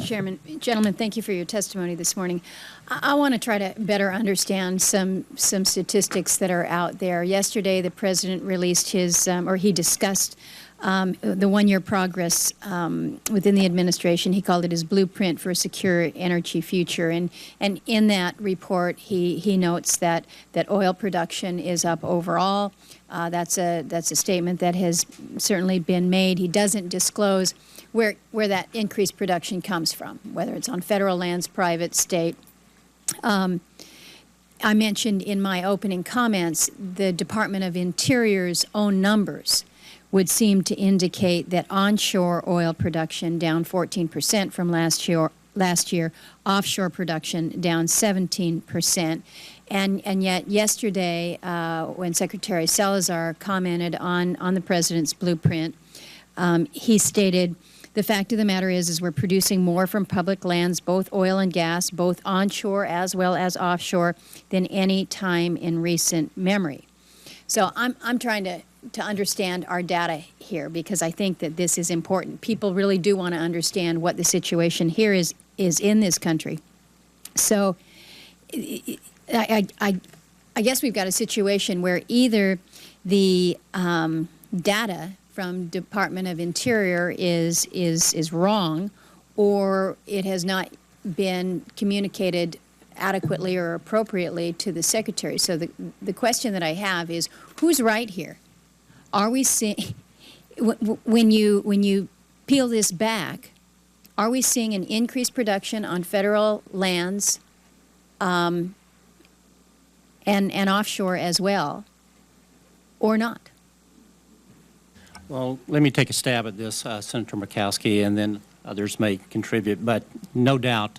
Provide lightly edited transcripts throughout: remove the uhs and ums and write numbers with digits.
Chairman. Gentlemen, thank you for your testimony this morning. I want to try to better understand some statistics that are out there. Yesterday, the President released his, or he discussed the one-year progress within the administration. He called it his blueprint for a secure energy future. And in that report, he notes that oil production is up overall. That's a statement that has certainly been made. He doesn't disclose where that increased production comes from, whether it's on federal lands, private, state. I mentioned in my opening comments the Department of Interior's own numbers would seem to indicate that onshore oil production down 14% from last year, offshore production down 17%. And yet yesterday, when Secretary Salazar commented on the President's blueprint, he stated, the fact of the matter is we're producing more from public lands, both oil and gas, both onshore as well as offshore, than any time in recent memory. So I'm trying to understand our data here, because I think that this is important. People really do want to understand what the situation here is in this country. So I guess we've got a situation where either the data from Department of Interior is wrong, or it has not been communicated adequately or appropriately to the Secretary. So the question that I have is, who's right here? Are we seeing, when you peel this back, are we seeing an increased production on federal lands and offshore as well, or not? Well, let me take a stab at this, Senator Murkowski, and then others may contribute. But no doubt,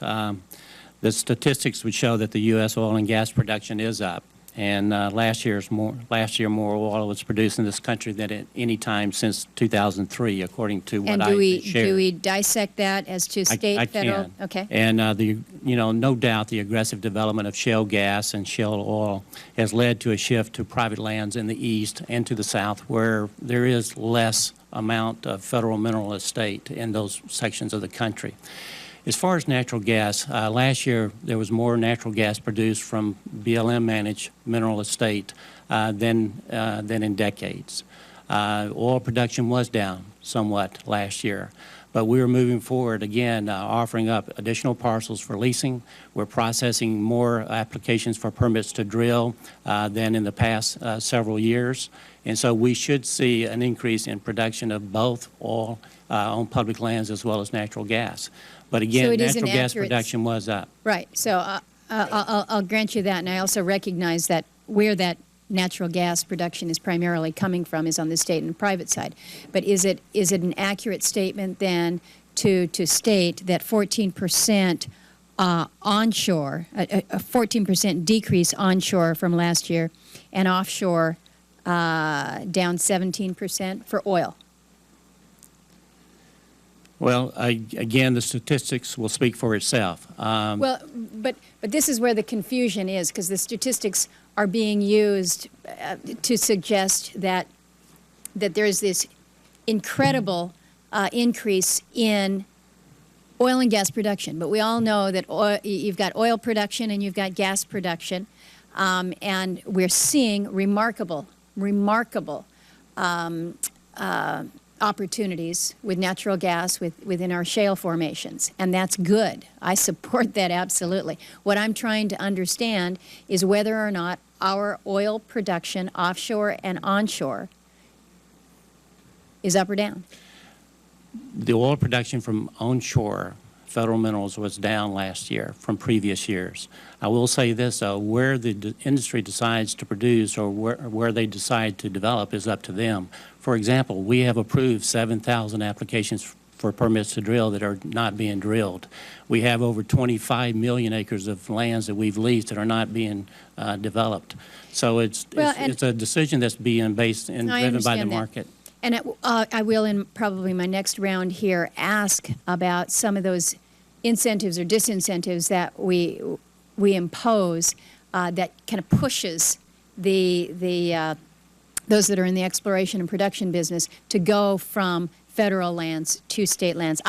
the statistics would show that the U.S. oil and gas production is up. And last year more oil was produced in this country than at any time since 2003, according to what I shared. Do we dissect that as to state, federal? Can. Okay. And no doubt the aggressive development of shale gas and shale oil has led to a shift to private lands in the east and to the south, where there is less amount of federal mineral estate in those sections of the country. As far as natural gas, last year there was more natural gas produced from BLM-managed mineral estate than in decades. Oil production was down somewhat last year, but we are moving forward again, offering up additional parcels for leasing. We're processing more applications for permits to drill than in the past several years, and so we should see an increase in production of both oil on public lands as well as natural gas. But again, so natural gas production was up. Right. So I'll grant you that, and I also recognize that where that natural gas production is primarily coming from is on the state and private side. But is it an accurate statement then to state that 14% onshore, a 14% decrease onshore from last year, and offshore down 17% for oil? Well, again, the statistics will speak for itself. Well, but this is where the confusion is, because the statistics are being used to suggest that there is this incredible increase in oil and gas production. But we all know that you've got oil production and you've got gas production, and we're seeing remarkable opportunities with natural gas within our shale formations, and that's good. I support that absolutely. What I'm trying to understand is whether or not our oil production offshore and onshore is up or down. The oil production from onshore federal minerals was down last year from previous years. I will say this, though, where the industry decides to produce or where they decide to develop is up to them. For example, we have approved 7,000 applications for permits to drill that are not being drilled. We have over 25 million acres of lands that we've leased that are not being developed. So it's a decision that's being based and driven by the market. And I will, in probably my next round here, ask about some of those incentives or disincentives that we impose that kind of pushes those that are in the exploration and production business to go from federal lands to state lands.